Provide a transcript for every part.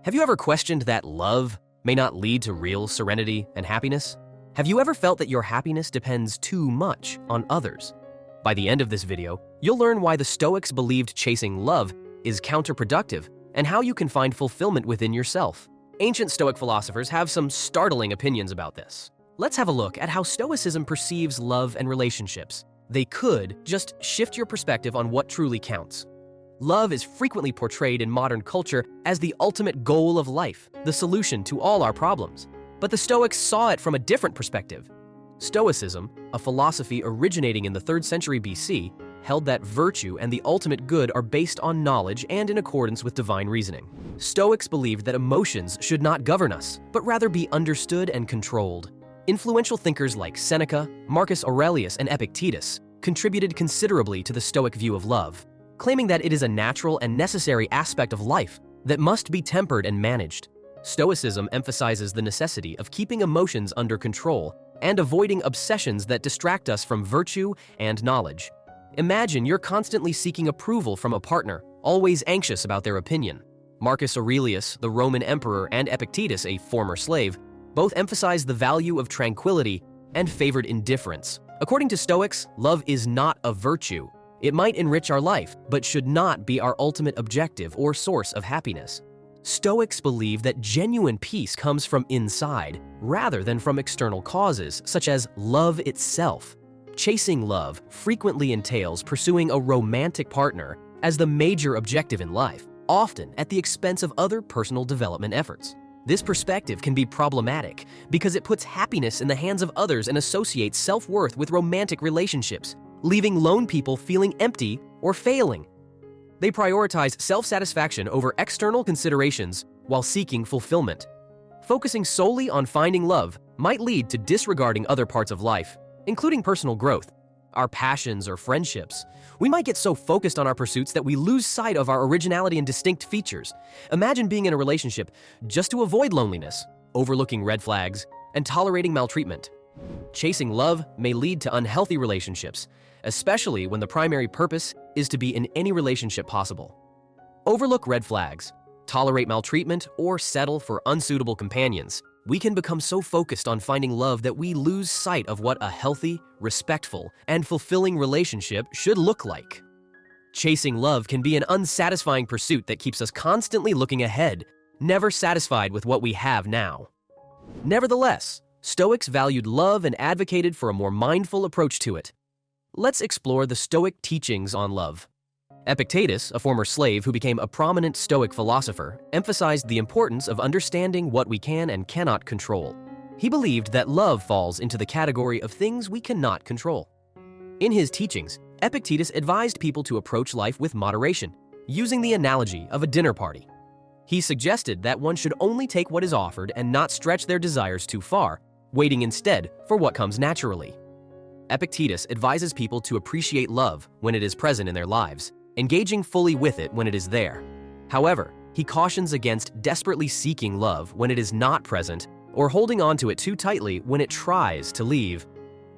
Have you ever questioned that love may not lead to real serenity and happiness? Have you ever felt that your happiness depends too much on others? By the end of this video, you'll learn why the Stoics believed chasing love is counterproductive and how you can find fulfillment within yourself. Ancient Stoic philosophers have some startling opinions about this. Let's have a look at how Stoicism perceives love and relationships. They could just shift your perspective on what truly counts. Love is frequently portrayed in modern culture as the ultimate goal of life, the solution to all our problems. But the Stoics saw it from a different perspective. Stoicism, a philosophy originating in the 3rd century BC, held that virtue and the ultimate good are based on knowledge and in accordance with divine reasoning. Stoics believed that emotions should not govern us, but rather be understood and controlled. Influential thinkers like Seneca, Marcus Aurelius, and Epictetus contributed considerably to the Stoic view of love, claiming that it is a natural and necessary aspect of life that must be tempered and managed. Stoicism emphasizes the necessity of keeping emotions under control and avoiding obsessions that distract us from virtue and knowledge. Imagine you're constantly seeking approval from a partner, always anxious about their opinion. Marcus Aurelius, the Roman emperor, and Epictetus, a former slave, both emphasized the value of tranquility and favored indifference. According to Stoics, love is not a virtue. It might enrich our life, but should not be our ultimate objective or source of happiness. Stoics believe that genuine peace comes from inside, rather than from external causes, such as love itself. Chasing love frequently entails pursuing a romantic partner as the major objective in life, often at the expense of other personal development efforts. This perspective can be problematic because it puts happiness in the hands of others and associates self-worth with romantic relationships, leaving lone people feeling empty or failing. They prioritize self-satisfaction over external considerations while seeking fulfillment. Focusing solely on finding love might lead to disregarding other parts of life, including personal growth, our passions or friendships. We might get so focused on our pursuits that we lose sight of our originality and distinct features. Imagine being in a relationship just to avoid loneliness, overlooking red flags, and tolerating maltreatment. Chasing love may lead to unhealthy relationships, especially when the primary purpose is to be in any relationship possible. Overlook red flags, tolerate maltreatment, or settle for unsuitable companions. We can become so focused on finding love that we lose sight of what a healthy, respectful, and fulfilling relationship should look like. Chasing love can be an unsatisfying pursuit that keeps us constantly looking ahead, never satisfied with what we have now. Nevertheless, Stoics valued love and advocated for a more mindful approach to it. Let's explore the Stoic teachings on love. Epictetus, a former slave who became a prominent Stoic philosopher, emphasized the importance of understanding what we can and cannot control. He believed that love falls into the category of things we cannot control. In his teachings, Epictetus advised people to approach life with moderation, using the analogy of a dinner party. He suggested that one should only take what is offered and not stretch their desires too far, waiting instead for what comes naturally. Epictetus advises people to appreciate love when it is present in their lives, engaging fully with it when it is there. However, he cautions against desperately seeking love when it is not present or holding on to it too tightly when it tries to leave.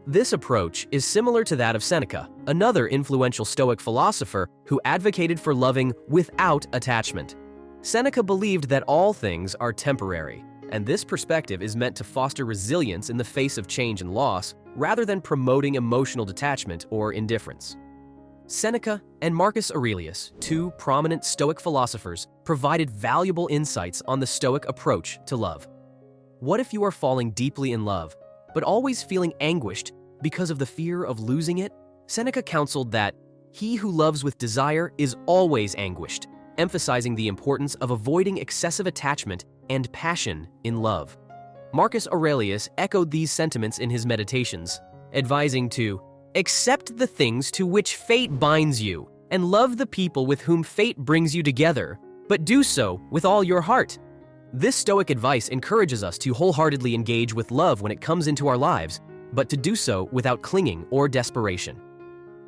This approach is similar to that of Seneca, another influential Stoic philosopher who advocated for loving without attachment. Seneca believed that all things are temporary, and this perspective is meant to foster resilience in the face of change and loss, rather than promoting emotional detachment or indifference. Seneca and Marcus Aurelius, two prominent Stoic philosophers, provided valuable insights on the Stoic approach to love. What if you are falling deeply in love, but always feeling anguished because of the fear of losing it? Seneca counseled that he who loves with desire is always anguished, emphasizing the importance of avoiding excessive attachment and passion in love. Marcus Aurelius echoed these sentiments in his Meditations, advising to accept the things to which fate binds you and love the people with whom fate brings you together, but do so with all your heart. This Stoic advice encourages us to wholeheartedly engage with love when it comes into our lives, but to do so without clinging or desperation.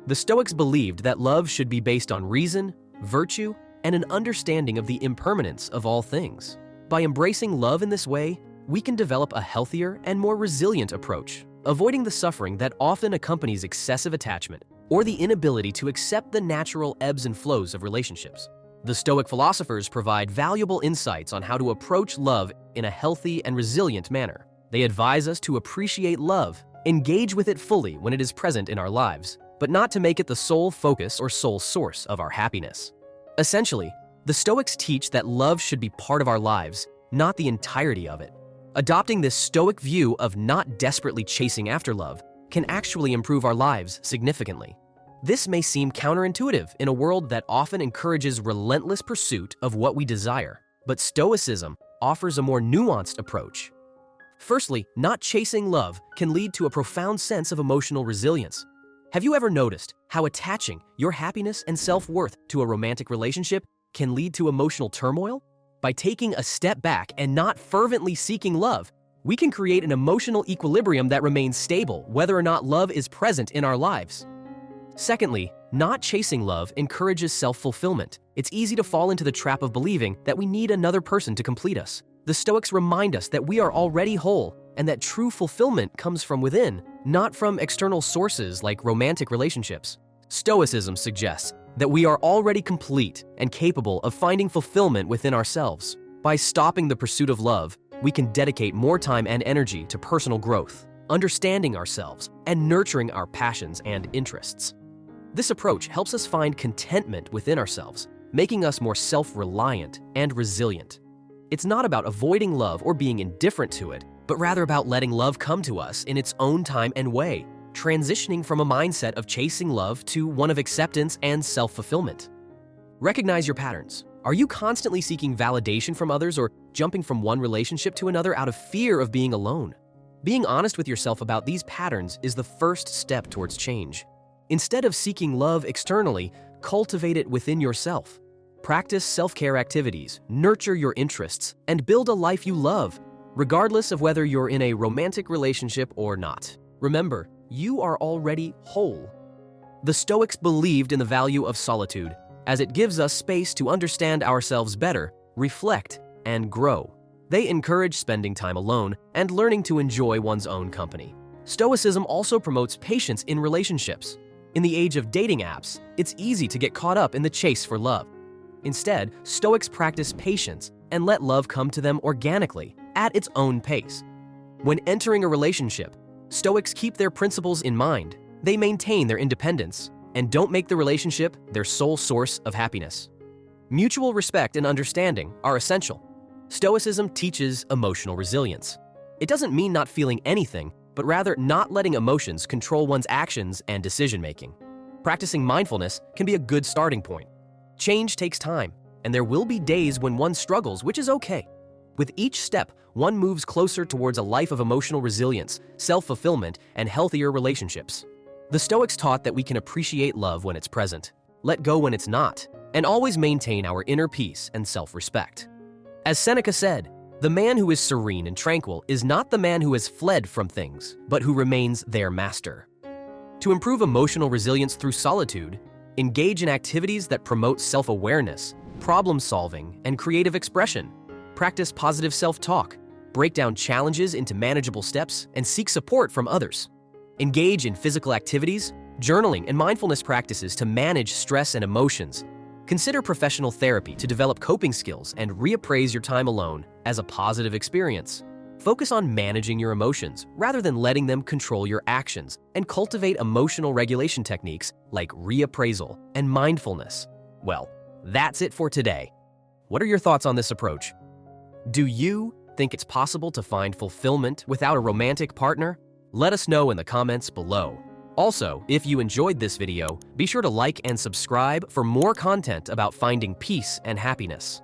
The Stoics believed that love should be based on reason, virtue, and an understanding of the impermanence of all things. By embracing love in this way, we can develop a healthier and more resilient approach, avoiding the suffering that often accompanies excessive attachment or the inability to accept the natural ebbs and flows of relationships. The Stoic philosophers provide valuable insights on how to approach love in a healthy and resilient manner. They advise us to appreciate love, engage with it fully when it is present in our lives, but not to make it the sole focus or sole source of our happiness. Essentially, the Stoics teach that love should be part of our lives, not the entirety of it. Adopting this Stoic view of not desperately chasing after love can actually improve our lives significantly. This may seem counterintuitive in a world that often encourages relentless pursuit of what we desire, but Stoicism offers a more nuanced approach. Firstly, not chasing love can lead to a profound sense of emotional resilience. Have you ever noticed how attaching your happiness and self-worth to a romantic relationship can lead to emotional turmoil? By taking a step back and not fervently seeking love, we can create an emotional equilibrium that remains stable whether or not love is present in our lives. Secondly, not chasing love encourages self-fulfillment. It's easy to fall into the trap of believing that we need another person to complete us. The Stoics remind us that we are already whole and that true fulfillment comes from within, not from external sources like romantic relationships. Stoicism suggests that we are already complete and capable of finding fulfillment within ourselves. By stopping the pursuit of love, we can dedicate more time and energy to personal growth, understanding ourselves, and nurturing our passions and interests. This approach helps us find contentment within ourselves, making us more self-reliant and resilient. It's not about avoiding love or being indifferent to it, but rather about letting love come to us in its own time and way, transitioning from a mindset of chasing love to one of acceptance and self-fulfillment. Recognize your patterns. Are you constantly seeking validation from others or jumping from one relationship to another out of fear of being alone? Being honest with yourself about these patterns is the first step towards change. Instead of seeking love externally, cultivate it within yourself. Practice self-care activities, nurture your interests, and build a life you love, regardless of whether you're in a romantic relationship or not. Remember, you are already whole. The Stoics believed in the value of solitude, as it gives us space to understand ourselves better, reflect, and grow. They encourage spending time alone and learning to enjoy one's own company. Stoicism also promotes patience in relationships. In the age of dating apps, it's easy to get caught up in the chase for love. Instead, Stoics practice patience and let love come to them organically, at its own pace. When entering a relationship, Stoics keep their principles in mind. They maintain their independence and don't make the relationship their sole source of happiness. Mutual respect and understanding are essential. Stoicism teaches emotional resilience. It doesn't mean not feeling anything, but rather not letting emotions control one's actions and decision-making. Practicing mindfulness can be a good starting point. Change takes time, and there will be days when one struggles, which is okay. With each step, one moves closer towards a life of emotional resilience, self-fulfillment, and healthier relationships. The Stoics taught that we can appreciate love when it's present, let go when it's not, and always maintain our inner peace and self-respect. As Seneca said, "The man who is serene and tranquil is not the man who has fled from things, but who remains their master." To improve emotional resilience through solitude, engage in activities that promote self-awareness, problem-solving, and creative expression. Practice positive self-talk, break down challenges into manageable steps, and seek support from others. Engage in physical activities, journaling, and mindfulness practices to manage stress and emotions. Consider professional therapy to develop coping skills and reappraise your time alone as a positive experience. Focus on managing your emotions rather than letting them control your actions, and cultivate emotional regulation techniques like reappraisal and mindfulness. Well, that's it for today. What are your thoughts on this approach? Do you think it's possible to find fulfillment without a romantic partner? Let us know in the comments below. Also, if you enjoyed this video, be sure to like and subscribe for more content about finding peace and happiness.